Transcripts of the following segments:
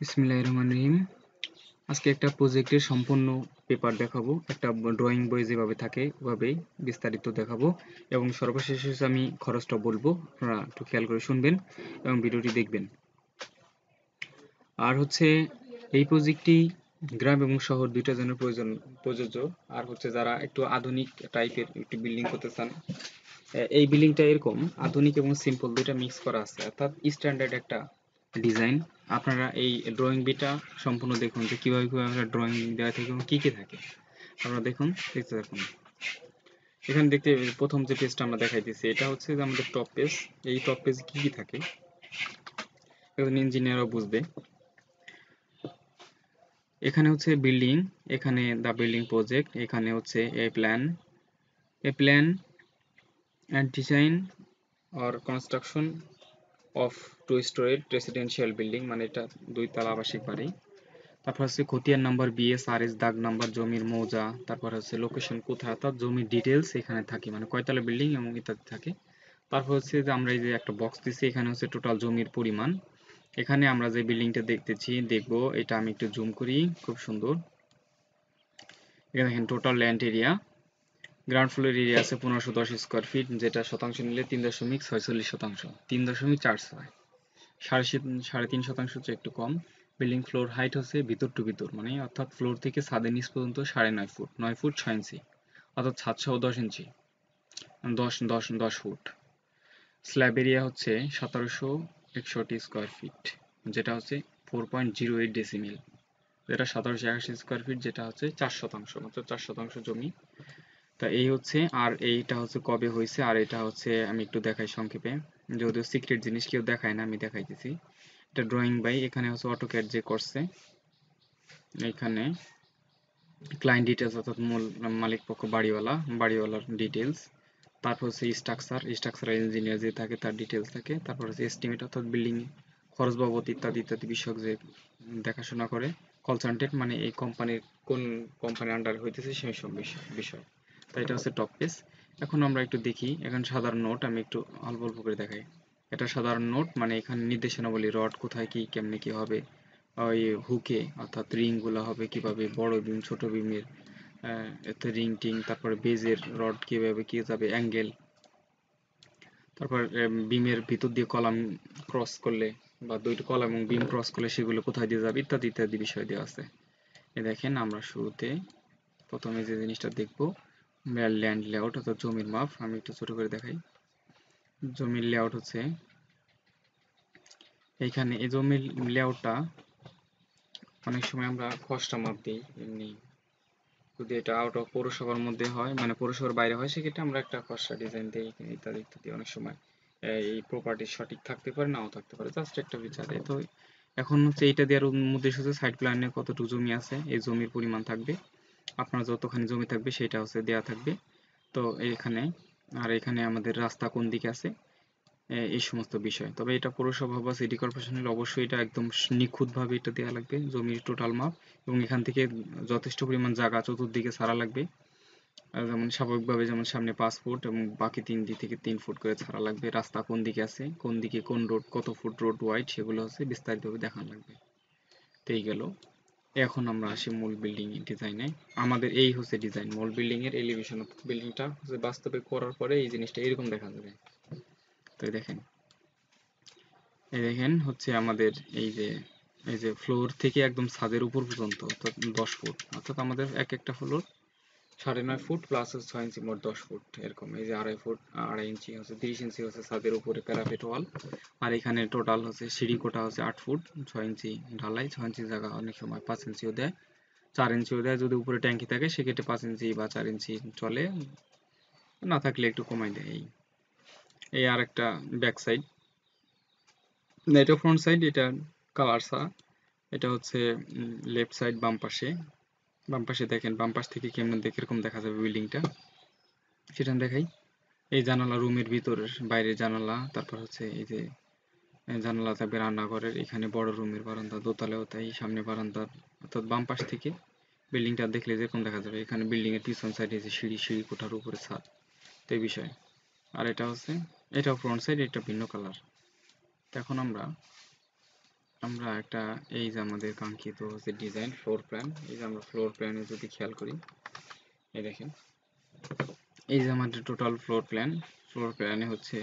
বিসমিল্লাহির রহমানির রহিম। আজকে একটা প্রজেক্টের সম্পূর্ণ পেপার দেখাবো। একটা ড্রয়িং বই যেভাবে থাকে ওভাবেই বিস্তারিত দেখাবো এবং সর্বশেষে আমি খরচটা বলবো। আপনারা একটু খেয়াল করে শুনবেন এবং ভিডিওটি দেখবেন। আর হচ্ছে এই প্রজেক্টটি গ্রাম এবং শহর দুইটা জনের প্রযোজ্য। আর হচ্ছে যারা একটু আধুনিক টাইপের একটু বিল্ডিং করতে চান, এই বিল্ডিংটা এরকম আধুনিক এবং সিম্পল দুইটা মিক্স করা আছে, অর্থাৎ স্ট্যান্ডার্ড একটা ডিজাইন। আপনারা এই ড্রয়িং বিটা সম্পূর্ণ দেখুন যে কিভাবে কিভাবে ড্রয়িং দেওয়া থাকে এবং কি কি থাকে। আপনারা দেখুন, দেখতে থাকুন। এখানে দেখতে প্রথম যে পেজটা আমরা দেখাইতেছি এটা হচ্ছে যে আমাদের টপ পেজ। এই টপ পেজে কি কি থাকে এখন ইঞ্জিনিয়ারও বুঝবে। এখানে হচ্ছে বিল্ডিং, এখানে দ্য বিল্ডিং প্রজেক্ট, এখানে হচ্ছে a plan and design or construction of two storeyed residential building, মানে এটা দুই তলা আবাসিক বাড়ি। তারপর হচ্ছে খতিয়ান নাম্বার, বিএসআরএস, দাগ নাম্বার, জমির মৌজা, তারপর হচ্ছে লোকেশন কোথায়, অর্থাৎ জমির ডিটেলস এখানে থাকে, মানে কয়তলা বিল্ডিং এবং ইত্যাদি থাকে। তারপর হচ্ছে যে আমরা এই যে একটা বক্স দিচ্ছি, এখানে হচ্ছে টোটাল জমির পরিমাণ। এখানে আমরা যে বিল্ডিংটা দেখবো, এটা আমি একটু জুম করি, খুব সুন্দর। এখানে দেখেন total land area, ground floor area আছে 1510 স্কোয়ার ফিট, যেটা শতাংশ নিলে 3.46%, 3.46, 3.5% হচ্ছে একটু কম। বিল্ডিং ফ্লোর হাইট হচ্ছে ভিতর টু ভিতর, মানে অর্থাৎ ফ্লোর থেকে ছাদের নিচ পর্যন্ত 9.5 ফুট, 9 ফুট 6 ইঞ্চি, অর্থাৎ ছাদ সহ 10 ইঞ্চি, 10 ফুট। স্ল্যাব এরিয়া হচ্ছে 1761 স্কোয়ার ফিট, যেটা হচ্ছে 4.08 ডেসিমেল, যেটা 1781 স্কোয়ার ফিট, যেটা হচ্ছে 4%, মাত্র 4% জমি। তা এই হচ্ছে, আর এইটা হচ্ছে কবে হয়েছে, আর এটা হচ্ছে আমি একটু দেখাই সংক্ষেপে, যদিও সিক্রেট জিনিস কেউ দেখায় না, আমি দেখাইতেছি। এটা ড্রয়িং বাই, এখানে হচ্ছে অটোক্যাড যে করছে, এখানে ক্লায়েন্ট ডিটেলস অর্থাৎ মূল মালিক পক্ষ বাড়িওয়ালার ডিটেলস। তারপর হচ্ছে স্ট্রাকচারাল ইঞ্জিনিয়ার যে থাকে তার ডিটেলস থাকে। তারপর হচ্ছে এস্টিমেট অর্থাৎ বিল্ডিং খরচ বাবদ ইত্যাদি ইত্যাদি বিষয়ক যে দেখাশোনা করে কনসালটেন্ট, মানে এই কোম্পানির কোন কোম্পানির আন্ডার হইতেছে সেই সব বিষয়। তাই এটা হচ্ছে টপ পেজ। এখন আমরা একটু দেখি, এখন সাধারণ নোট আমি একটু অল্প অল্প করে দেখাই। এটা সাধারণ নোট, মানে এখানে নির্দেশনাবলী, রড কোথায় কি কেমনে কি হবে, ওই হুকে অর্থাৎ রিং গুলো হবে কিভাবে, বড় বিম ছোট বিমের এতে রিং টিং, তারপরে বেজের রড কিভাবে কি যাবে, অ্যাঙ্গেল, তারপর বিমের ভিতর দিয়ে কলাম ক্রস করলে বা দুইটা কলাম এবং বিম ক্রস করলে সেগুলো কোথায় দিয়ে যাবে ইত্যাদি ইত্যাদি বিষয় দেওয়া আছে। এ দেখেন, আমরা শুরুতে প্রথমে যে জিনিসটা দেখবো, ল্যান্ড লেআউট অর্থাৎ জমির মাপ। আমি একটু ছোট করে দেখাই। জমির লেআউট হচ্ছে এইখানে, এই জমির লেআউটটা অনেক সময় আমরা খসড়া মাপ দিই এমনি। যদি এটা আউট অফ পৌরসভার মধ্যে হয়, মানে পৌরসভার বাইরে হয়, সেক্ষেত্রে আমরা একটা খসড়া ডিজাইন দিই ইত্যাদি ইত্যাদি। অনেক সময় এই প্রপার্টি সঠিক থাকতে পারে, নাও থাকতে পারে, জাস্ট একটা বিচার। তো এখন হচ্ছে এইটা দেওয়ার উদ্দেশ্য হচ্ছে সাইড প্ল্যানে কতটুকু জমি আছে, এই জমির পরিমাণ থাকবে, আপনার যতখানি জমি থাকবে সেটা হচ্ছে দেওয়া থাকবে। তো এখানে, আর এখানে আমাদের রাস্তা কোন দিকে আছে, এই সমস্ত বিষয়। তবে এটা পৌরসভা বা সিটি কর্পোরেশনের অবশ্যই এটা একদম নিখুঁতভাবে এটা দেওয়া লাগবে, জমির টোটাল মাপ, এবং এখান থেকে যথেষ্ট পরিমাণ জায়গা চতুর্দিকে ছাড়া লাগবে। যেমন স্বাভাবিকভাবে যেমন সামনে 5 ফুট এবং বাকি 3 দিক থেকে 3 ফুট করে ছাড়া লাগবে। রাস্তা কোন দিকে আছে, কোন দিকে কোন রোড, কত ফুট রোড ওয়াইড, সেগুলো হচ্ছে বিস্তারিতভাবে দেখানো লাগবে। তো এই গেল। এখন আমরা আসি মূল বিল্ডিং ডিজাইনে। আমাদের এই হচ্ছে ডিজাইন, মূল বিল্ডিং এর এলিভেশন। বিল্ডিংটা হচ্ছে বাস্তবে করার পরে এই জিনিসটা এরকম দেখা যাবে। তো দেখেন হচ্ছে আমাদের এই যে ফ্লোর থেকে একদম ছাদের উপর পর্যন্ত, অর্থাৎ 10 ফুট, অর্থাৎ আমাদের এক একটা ফ্লোর 9.5 ফুট প্লাস 6 ইঞ্চি, মোট 10 ফুট এরকম। এই যে 2.5 ফুট, 2.5 ইঞ্চি হচ্ছে 30 ইঞ্চি হচ্ছে ছাদের উপরে প্যারাপেট ওয়াল। আর এখানে টোটাল হচ্ছে সিঁড়ি কোটা হচ্ছে 8 ফুট 6 ইঞ্চি ঢালাই, 6 ইঞ্চি জায়গা, অনেক সময় 5 ইঞ্চিও দেয়, 4 ইঞ্চিও দেয়। যদি উপরে ট্যাঙ্কি থাকে সেক্ষেত্রে 5 ইঞ্চি বা 4 ইঞ্চি চলে, না থাকলে একটু কমাই দেয়। এই আর একটা ব্যাক সাইড, এটা ফ্রন্ট সাইড, এটা কালার ছাড়া। এটা হচ্ছে লেফট সাইড, বাম পাশে দেখেন, বাম পাশ থেকে কেমন দেখে এরকম দেখা যাবে বিল্ডিংটা, সেটা দেখাই। এই জানালা রুমের ভিতরের বাইরের জানালা, তারপর হচ্ছে এই যে জানালা থাকবে রান্নাঘরের, এখানে বড় রুমের বারান্দা, দোতলাও তাই, সামনে বারান্দা, অর্থাৎ বাম পাশ থেকে বিল্ডিংটা দেখলে যেরকম দেখা যাবে। এখানে বিল্ডিং এর পিছন সাইডে যে সিঁড়ি কোঠার উপরে ছাদ, তো এই বিষয়। আর এটা হচ্ছে, এটাও ফ্রন্ট সাইড, এটা ভিন্ন কালার। এখন আমরা আমরা একটা এই যে আমাদের কাঙ্ক্ষিত হচ্ছে ডিজাইন ফ্লোর প্ল্যান, এই যে আমরা ফ্লোর প্ল্যানে যদি খেয়াল করি, এই দেখেন এই যে আমাদের টোটাল ফ্লোর প্ল্যানে হচ্ছে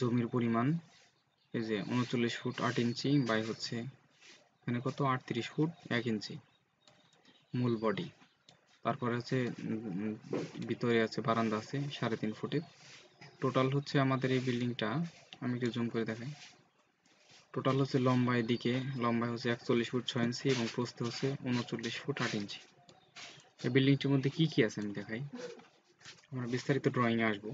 জমির পরিমাণ এই যে 39 ফুট 8 ইঞ্চি বাই হচ্ছে এখানে কত 38 ফুট 1 ইঞ্চি মূল বডি। তারপরে হচ্ছে ভিতরে আছে বারান্দা আছে 3.5 ফুটের। টোটাল হচ্ছে আমাদের এই বিল্ডিংটা, আমি একটু জুম করে দেখাই, টোটাল হচ্ছে লম্বায় হচ্ছে 41 ফুট 6 ইঞ্চি এবং প্রস্থে হচ্ছে 39 ফুট 8 ইঞ্চি। এই বিল্ডিংটির মধ্যে কি কি আছে আমি দেখাই, আমরা বিস্তারিত ড্রয়িং এ আসবো।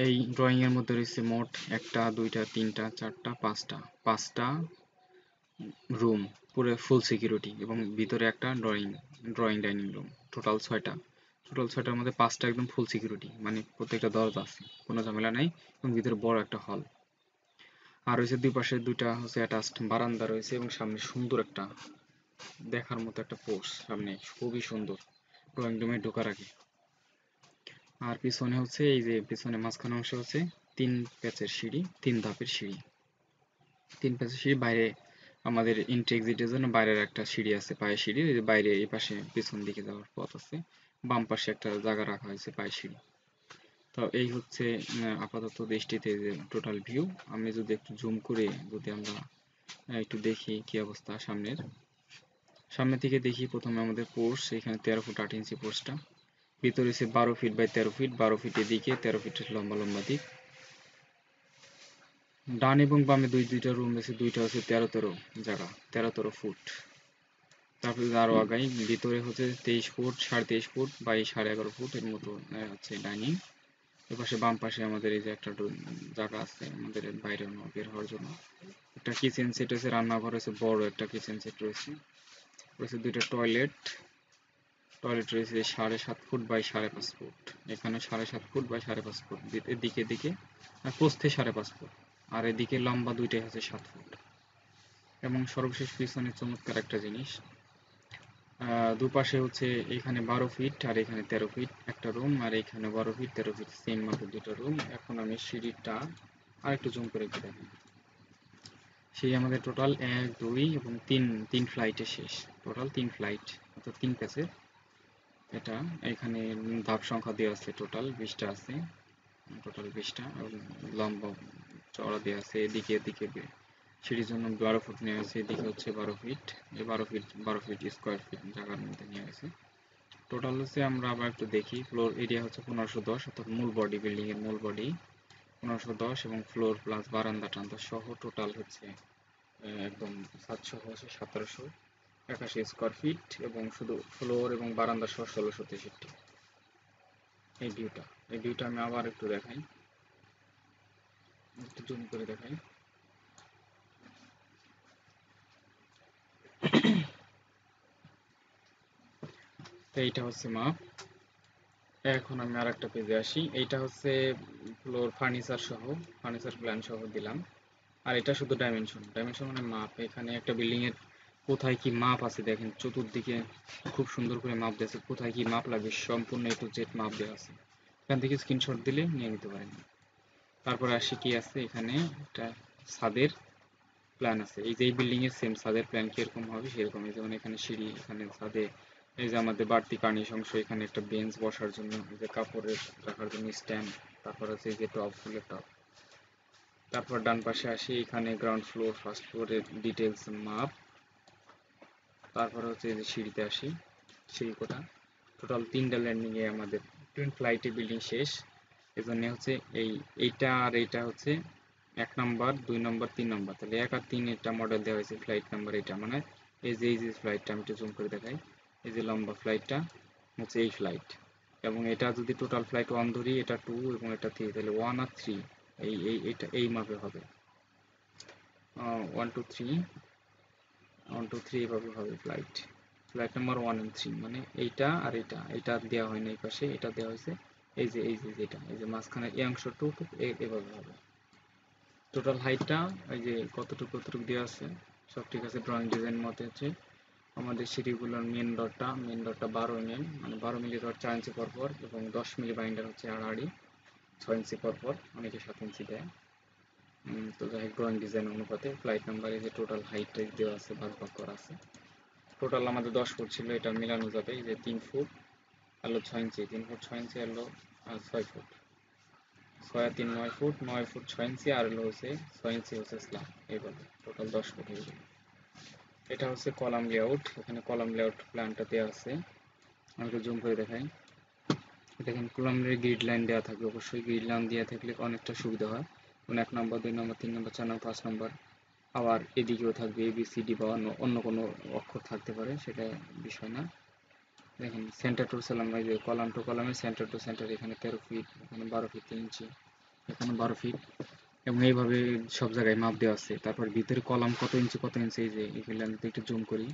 এই ড্রয়িং এর মধ্যে রয়েছে মোট 1টা 2টা 3টা 4টা 5টা রুম, পুরো ফুল সিকিউরিটি, এবং ভিতরে একটা ড্রয়িং ডাইনিং রুম, টোটাল ছয়টার মধ্যে 5টা একদম ফুল সিকিউরিটি, মানে প্রত্যেকটা দরজা আছে, কোনো ঝামেলা নাই, এবং ভিতরে বড় একটা হল। আর রয়েছে দুই পাশে 2টা হচ্ছে অ্যাটাচড বারান্দা রয়েছে, এবং সামনে সুন্দর একটা দেখার মতো একটা পোর্চ, সামনে খুবই সুন্দর ড্রয়িং রুমে ঢোকার আগে। আর পিছনে হচ্ছে এই যে পিছনে মাঝখানে অংশে হচ্ছে 3 প্যাচের সিঁড়ি, বাইরে আমাদের এন্ট্রি এক্সিটের জন্য বাইরের একটা সিঁড়ি আছে, পায়ের সিঁড়ি, এই যে বাইরে এই পাশে পিছন দিকে যাওয়ার পথ আছে, বাম পাশে একটা জায়গা রাখা হয়েছে পায়ের সিঁড়ি। তো এই হচ্ছে আপাতত দৃষ্টিতে যে টোটাল ভিউ। আমি যদি একটু জুম করে যদি আমরা একটু দেখি কি অবস্থা সামনে থেকে দেখি, প্রথমে আমাদের পোর্চ, এখানে 13 ফুট 8 ইঞ্চি পোর্চটা, ভিতরে হচ্ছে 12 ফিট বাই 13 ফিট, 12 ফিট এদিকে 13 ফিটের লম্বা লম্বা দিক। ডান এবং বামে দুইটা রুম আছে, দুইটা হচ্ছে 13 জায়গা, 13 ফুট। তারপরে আরো আগাই, ভিতরে হচ্ছে 23 ফুট 23.5 ফুট বাই 11.5 ফুট এর মতো হচ্ছে ডাইনিং। এপাশে বাম পাশে আমাদের এই যে একটা জায়গা আছে আমাদের বাইরে বের হওয়ার জন্য, একটা কিচেন সেট আছে, রান্নাঘর আছে, বড় একটা কিচেন সেট রয়েছে, রয়েছে দুইটা টয়লেট রয়েছে 7.5 ফুট বাই 5.5 ফুট, এখানে 7.5 ফুট বাই 5.5 ফুট, এদিকে আর প্রস্থে 5.5 ফুট, আর এদিকে লম্বা দুইটাই হচ্ছে 7 ফুট। এবং সর্বশেষ পিছনে চমৎকার একটা জিনিস, দুপাশে হচ্ছে এখানে 12 ফিট আর এখানে 13 ফিট একটা রুম, আর এখানে 12 ফিট 13 ফিট সেম মাপের দুটো রুম। এখন আমি সিঁড়িটা আর একটু জুম করে একটু দেখেন, সেই আমাদের টোটাল 1 2 এবং 3 ফ্লাইটে শেষ, টোটাল 3 ফ্লাইট, অর্থাৎ 3 প্যাচের। এটা এখানে ধাপ সংখ্যা দেওয়া আছে, টোটাল 20টা আছে, টোটাল 20টা, এবং লম্বা চওড়া দেওয়া আছে, এদিকে সিঁড়ির জন্য 12 ফুট নেওয়া আছে, এদিকে হচ্ছে 12 ফিট, এই 12 ফিট স্কোয়ার ফিট জায়গার মধ্যে নেওয়া আছে। টোটাল হচ্ছে আমরা আবার একটু দেখি, ফ্লোর এরিয়া হচ্ছে 1510, অর্থাৎ মূল বডি, বিল্ডিং এর মূল বডি 1510, এবং ফ্লোর প্লাস বারান্দা টান্দা সহ টোটাল হচ্ছে একদম ছাদ সহ হচ্ছে 1781 স্কোয়ার ফিট, এবং শুধু ফ্লোর এবং বারান্দা সহ 1663। এই ভিউটা, আমি আবার একটু দেখাই, একটু জুম করে দেখাই। তো এইটা হচ্ছে মাপ। এখন আমি আর একটা পেজে আসি, এইটা হচ্ছে ফ্লোর ফার্নিচার প্ল্যান সহ দিলাম। আর এটা শুধু ডাইমেনশন মানে মাপ, এখানে একটা বিল্ডিং এর কোথায় কি মাপ আছে দেখেন, চতুর্দিকে খুব সুন্দর করে মাপ দিয়েছে, কোথায় কি মাপ লাগবে সম্পূর্ণ A to Z মাপ দেওয়া আছে, এখান থেকে স্ক্রিনশট দিলে নিয়ে নিতে পারেন। তারপরে আসি কি আছে, এখানে একটা ছাদের প্ল্যান আছে, এই যে এই বিল্ডিং এর সেম ছাদের প্ল্যান কিরকম হবে সেরকম, যেমন এখানে সিঁড়ি, এখানে ছাদে এই যে আমাদের বাড়তি কার্নিশ অংশ, এখানে একটা বেঞ্চ বসার জন্য, এই যে কাপড়ের রাখার জন্য স্ট্যান্ড, তারপর আছে এই যে ফুলের টব। তারপর ডান পাশে আসি, এখানে গ্রাউন্ড ফ্লোর ফার্স্ট ফ্লোরের ডিটেলস মাপ। তারপর হচ্ছে এই যে সিঁড়িতে আসি, সিঁড়ি কোটা, টোটাল 3টা ল্যান্ডিং এ আমাদের 2 ফ্লাইটে বিল্ডিং শেষ। এজন্য হচ্ছে এইটা আর এইটা হচ্ছে 1 নাম্বার 2 নাম্বার 3 নাম্বার, তাহলে 1 আর 3 এটা মডেল দেওয়া হয়েছে ফ্লাইট নাম্বার, এটা মানে এই যে ফ্লাইটটা আমি একটু জুম করে দেখাই, এই যে লম্বা ফ্লাইটটা হচ্ছে এই ফ্লাইট, এবং এটা যদি টোটাল ফ্লাইট 1 ধরি, এটা 2 এবং এটা 3, তাহলে 1 আর 3 এটা এই মাপে হবে, 1 2 3 1 2 3 এভাবে হবে ফ্লাইট নাম্বার 1 and 3, মানে এইটা আর এটা দেওয়া হয়নি, এই পাশে এটা দেওয়া হয়েছে, যেটা এই যে মাঝখানে এই অংশটুকু এভাবে হবে। টোটাল হাইটটা এই যে কতটুকু দেওয়া আছে সব ঠিক আছে, ড্রয়িং ডিজাইন মতে হচ্ছে আমাদের সিঁড়িগুলোর মেন ডটটা 12 mm, মানে 12 মিলি রড 4 ইঞ্চি পরপর, এবং 10 মিলি বাইন্ডার হচ্ছে আড়াআড়ি 6 ইঞ্চি পরপর, অনেকে 7 ইঞ্চি দেয়। তো যাই হোক ড্রয়িং ডিজাইন অনুপাতে ফ্লাইট নাম্বার এই যে টোটাল হাইট দেওয়া আছে, ভাগ ভাগ করা আছে। টোটাল আমাদের 10 ফুট ছিল, এটা মিলানো যাবে। এই যে 3 ফুট আর 6 ইঞ্চি, 3 ফুট 6 ইঞ্চি আর 6 ফুট, 6 আর 3 9 ফুট, 9 ফুট 6 ইঞ্চি আর হচ্ছে 6 ইঞ্চি হচ্ছে স্ল্যাব। এইভাবে টোটাল 10 ফুট হয়ে যাবে। এটা হচ্ছে কলাম লেআউট। এখানে কলাম লেআউট প্ল্যানটা দেওয়া আছে, আমি একটু জুম করে দেখাই। দেখেন কলামের গ্রিড লাইন দেওয়া থাকবে, অবশ্যই গ্রিড লাইন দেওয়া থাকলে অনেকটা সুবিধা হয়। যেমন 1 নম্বর 2 নম্বর 3 নম্বর 4 নম্বর 5 নম্বর, আবার এদিকেও থাকবে ABCD বা অন্য কোনো অক্ষর থাকতে পারে, সেটা বিষয় না। দেখেন সেন্টার টু সেলাম, এই যে কলাম টু কলামের সেন্টার টু সেন্টার, এখানে 13 ফিট, এখানে 12 ফিট 3 ইঞ্চি, এখানে 12 ফিট, এবং এইভাবে সব জায়গায় মাপ দেওয়া আছে। তারপর ভিতরে কলাম কত ইঞ্চি কত ইঞ্চি, এই যে এগুলো আমি একটু জুম করি।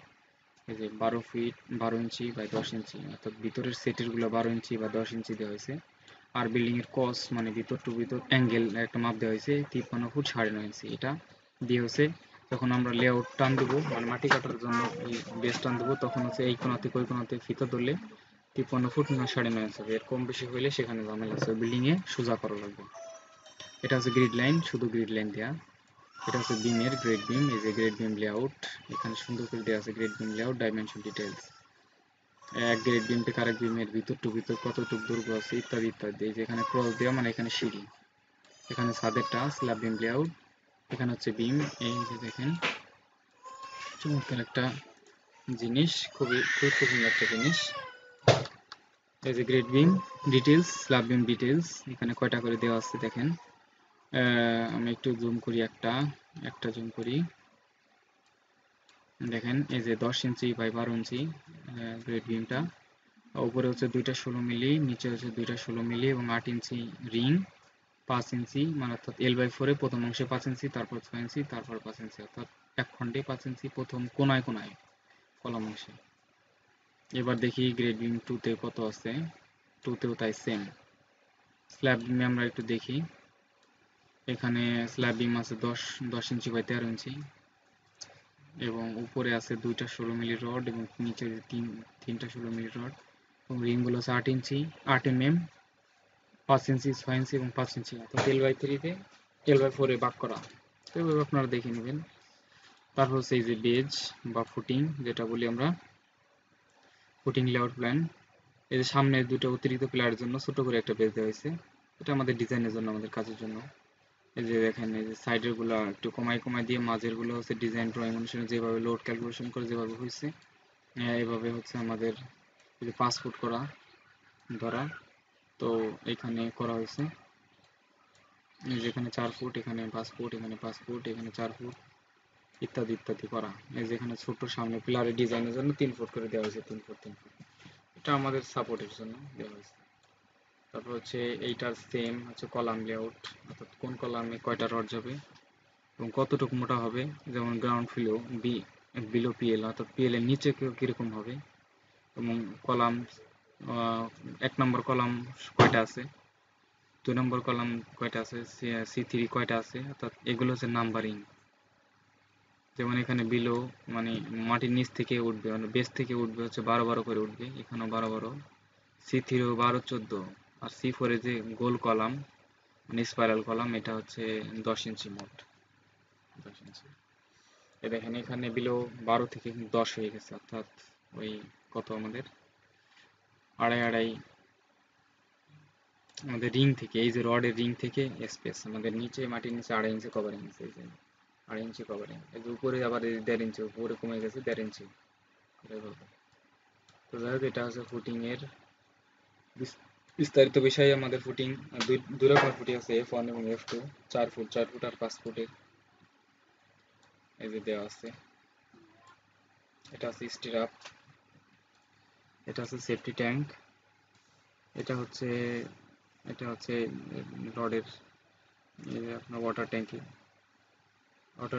এই যে 12 ফিট 12 ইঞ্চি বাই 10 ইঞ্চি, অর্থাৎ ভিতরের সেটেরগুলো 12 ইঞ্চি বা 10 ইঞ্চি দেওয়া হয়েছে। আর বিল্ডিংয়ের কস মানে ভিতর টু ভিতর অ্যাঙ্গেল একটা মাপ দেওয়া হয়েছে 53 ফুট 9.5 ইঞ্চি। এটা দিয়ে হচ্ছে যখন আমরা লেআউট টান দেবো, মানে মাটি কাটার জন্য এই বেস টান দেবো, তখন হচ্ছে এই কোণাতে ওই কোণাতে ফিতা ধরলে 53 ফুট 9.5 ইঞ্চি হবে। এর কম বেশি হলে সেখানে ঝামেলা আছে, বিল্ডিংয়ে সোজা করা লাগবে। এটা হচ্ছে গ্রিড লাইন, শুধু গ্রিড লাইন দেওয়া। এটা হচ্ছে বিমের গ্রেড বিম, এই যে গ্রেড বিম লেআউট, এখানে সুন্দর করে দেওয়া আছে grade beam layout dimension details. এক গ্রেড বিম থেকে আরেক বিমের ভিতর টু ভিতর কতটুকু দৈর্ঘ্য আছে ইত্যাদি ইত্যাদি। এই যে এখানে ক্রস দেওয়া মানে এখানে সিঁড়ি, এখানে ছাদেরটা স্ল্যাব বিম লেআউট, এখানে হচ্ছে বিম। এই যে দেখেন চমৎকার একটা জিনিস, খুবই গুরুত্বপূর্ণ একটা জিনিস। এই যে গ্রেড বিম ডিটেলস, স্ল্যাব বিম ডিটেলস, এখানে কয়টা করে দেওয়া আছে দেখেন। আমি একটু জুম করি, একটা জুম করি। দেখেন এই যে 10 ইঞ্চি বাই 12 ইঞ্চি গ্রেড বিমটা, উপরে হচ্ছে 2টা 16 মিলি, নিচে হচ্ছে 2টা 16 মিলি এবং 8 ইঞ্চি রিং, 5 ইঞ্চি, মানে অর্থাৎ L/4 প্রথম অংশে 5 ইঞ্চি, তারপর 6 ইঞ্চি, তারপর 5 ইঞ্চি, অর্থাৎ এক খণ্ডে 5 ইঞ্চি প্রথম কোনায় কোনায় কলাম অংশে। এবার দেখি গ্রেড বিম 2 তে কত আছে। 2 তেও তাই সেম। স্ল্যাব বিমে আমরা একটু দেখি, এখানে স্ল্যাব বিম আছে 10 ইঞ্চি বাই 13 ইঞ্চি, এবং উপরে আছে 2টা 16 মিলি রড এবং নিচে 3টা 16 মিলি রড, এবং রিংগুলো আছে 8 ইঞ্চি 8 mm, 5 ইঞ্চি 6 ইঞ্চি এবং 5 ইঞ্চি, অর্থাৎ L/3 L/4 ভাগ করা। তো এভাবে আপনারা দেখে নেবেন। তারপর হচ্ছে এই যে বেজ বা ফুটিং, যেটা বলি আমরা ফুটিং লেআউট প্ল্যান। এই যে সামনে 2টা অতিরিক্ত পিলারের জন্য ছোট করে একটা বেজ দেওয়া হয়েছে, এটা আমাদের ডিজাইনের জন্য, আমাদের কাজের জন্য। এই যে দেখেন এই যে সাইডের গুলো একটু কমাই কমাই দিয়ে, মাঝের গুলো হচ্ছে ডিজাইন ড্রয়িং অনুসারে যেভাবে লোড ক্যালকুলেশন করে যেভাবে হয়েছে, এইভাবে হচ্ছে আমাদের এই যে 5 ফুট করা ধরা, তো এখানে করা হয়েছে। এই যে এখানে 4 ফুট, এখানে 5 ফুট, এখানে 5 ফুট, এখানে 4 ফুট, ইত্যাদি ইত্যাদি করা। এই যে এখানে ছোট সামনে পিলারের ডিজাইনের জন্য 3 ফুট করে দেওয়া হয়েছে, 3 ফুট 3 ফুট, এটা আমাদের সাপোর্টের জন্য দেওয়া হয়েছে। তারপর হচ্ছে এইটার সেম হচ্ছে কলাম লেআউট, অর্থাৎ কোন কলামে কয়টা রড যাবে এবং কতটুকু মোটা হবে। যেমন গ্রাউন্ড ফ্লো বিলো PL, অর্থাৎ PL এর নিচে কীরকম হবে, এবং কলাম 1 নম্বর কলাম কয়টা আছে, 2 নম্বর কলাম কয়টা আছে, C3 কয়টা আছে, অর্থাৎ এগুলো হচ্ছে নাম্বারিং। যেমন এখানে বিলো মানে মাটির নিচ থেকে উঠবে, মানে বেস থেকে উঠবে হচ্ছে 12 12 করে উঠবে, এখানেও 12 12, C3ও 12 14, আর C4 এ যে গোল কলাম মানে স্পাইরাল কলাম, এটা হচ্ছে 10 ইঞ্চি মোট, 10 ইঞ্চি। এ দেখেন এখানে বিলো 12 থেকে 10 হয়ে গেছে, অর্থাৎ ওই কত আমাদের আড়াই আড়াই, আমাদের রিং থেকে, এই যে রডের রিং থেকে স্পেস আমাদের নিচে মাটির নিচে 2.5 ইঞ্চি কভারিং আছে, এই যে 2.5 ইঞ্চি কভারিং, এই যে উপরে আবার 1.5 ইঞ্চি, উপরে কমে গেছে 1.5 ইঞ্চি। তো যাই হোক এটা হচ্ছে ফুটিং এর বিস্তারিত বিষয়ে। আমাদের ফুটিং দুই রকমের ফুটিং আছে, F1 এবং F2, 4 ফুট 4 ফুট আর 5 ফুটের, এই যে দেওয়া আছে। এটা হচ্ছে স্টিরাপ, এটা হচ্ছে সেফটি ট্যাঙ্ক, এটা হচ্ছে রডের এই যে আপনার ওয়াটার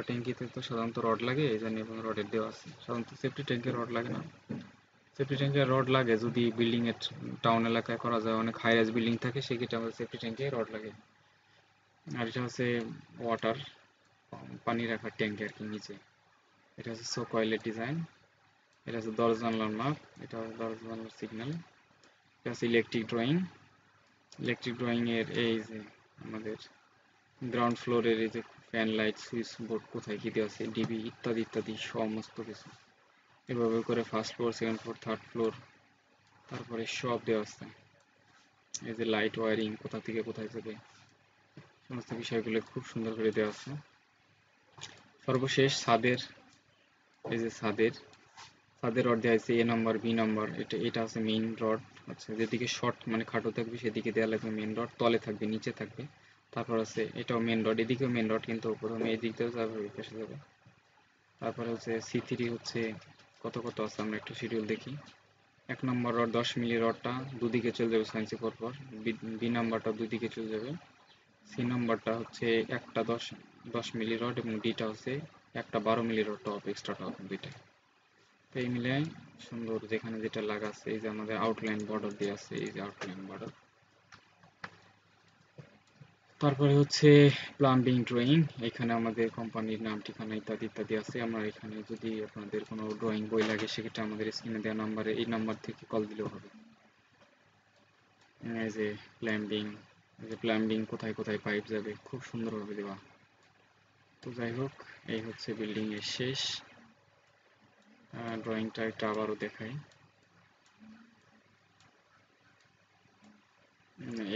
ট্যাঙ্কিতে তো সাধারণত রড লাগে, এই জন্য এবং রডের দেওয়া আছে। সাধারণত সেফটি ট্যাঙ্কে রড লাগে না, সেফটি ট্যাঙ্কে রড লাগে যদি বিল্ডিং এর টাউন এলাকায় করা যায়, অনেক হাই রাইজ বিল্ডিং থাকে, সেক্ষেত্রে আমাদের সেফটি ট্যাঙ্কে রড লাগে। আর এটা হচ্ছে ওয়াটার, পানি রাখার ট্যাঙ্ক আর কি নিচে। এটা হচ্ছে শো কয়েলের ডিজাইন, এটা হচ্ছে দরজা জানলার মাপ, এটা হচ্ছে দরজা জানলার সিগন্যাল। এটা হচ্ছে ইলেকট্রিক ড্রয়িং, ইলেকট্রিক ড্রয়িং এর এই যে আমাদের গ্রাউন্ড ফ্লোরের এই যে ফ্যান লাইট সুইচ বোর্ড কোথায় কি দেওয়া আছে, ডিবি ইত্যাদি ইত্যাদি সমস্ত কিছু এভাবে করে first floor, second floor, third floor, তারপরে সব দেওয়া আছে। এই যে লাইট ওয়ারিং কোথা থেকে কোথায় যাবে সমস্ত বিষয়গুলো খুব সুন্দর করে দেওয়া আছে। সর্বশেষ ছাদের, এই যে ছাদের রড দেওয়া আছে এ নাম্বার বি নাম্বার, এটা আছে মেইন রড। আচ্ছা, যেদিকে শর্ট মানে খাটো থাকবে সেদিকে দেওয়া লাগবে মেইন রড, তলে থাকবে নিচে থাকবে। তারপর আছে এটাও মেইন রড, এদিকেও মেইন রড, কিন্তু প্রথমে এই দিক দিয়েও যাবে ওই পাশে যাবে। তারপরে হচ্ছে C3 হচ্ছে কত কত আছে আমরা একটু শিডিউল দেখি। 1 নম্বর রড 10 মিলি রডটা দুদিকে চলে যাবে 6 ইঞ্চি পরপর, বি নাম্বারটা দুদিকে চলে যাবে, সি নাম্বারটা হচ্ছে একটা 10 মিলি রড এবং ডিটা হচ্ছে একটা 12 milli rod top, extra top দুইটা। তো এই মিলে সুন্দর যেখানে যেটা লাগা আছে, এই যে আমাদের আউটলাইন বর্ডার দিয়ে আছে, এই যে আউটলাইন বর্ডার। তারপরে হচ্ছে প্লাম্বিং ড্রয়িং, এখানে আমাদের কোম্পানির নাম ঠিকানা ইত্যাদি ইত্যাদি আছে। আমরা এখানে যদি আপনাদের কোনো ড্রয়িং বই লাগে সেক্ষেত্রে আমাদের স্ক্রিনে দেওয়া নাম্বারে, এই নাম্বার থেকে কল দিলেও হবে। এই যে প্লাম্বিং, এই যে প্লাম্বিং কোথায় কোথায় পাইপ যাবে খুব সুন্দরভাবে দেওয়া। তো যাই হোক, এই হচ্ছে বিল্ডিং এর শেষ। ড্রয়িংটা একটু আবারও দেখাই।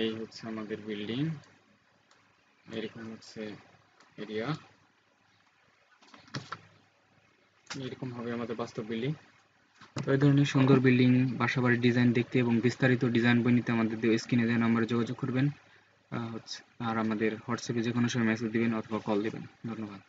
এই হচ্ছে আমাদের বিল্ডিং, এরকম হচ্ছে এরিয়া, এরকম হবে আমাদের বাস্তব বিল্ডিং। তো এই ধরনের সুন্দর বিল্ডিং, বাসাবাড়ির ডিজাইন দেখতে এবং বিস্তারিত ডিজাইন বই নিতে আমাদের স্ক্রিনে দেওয়া নাম্বারে যোগাযোগ করবেন। আর আমাদের হোয়াটসঅ্যাপে যে কোনো সময় মেসেজ দিবেন অথবা কল দিবেন। ধন্যবাদ।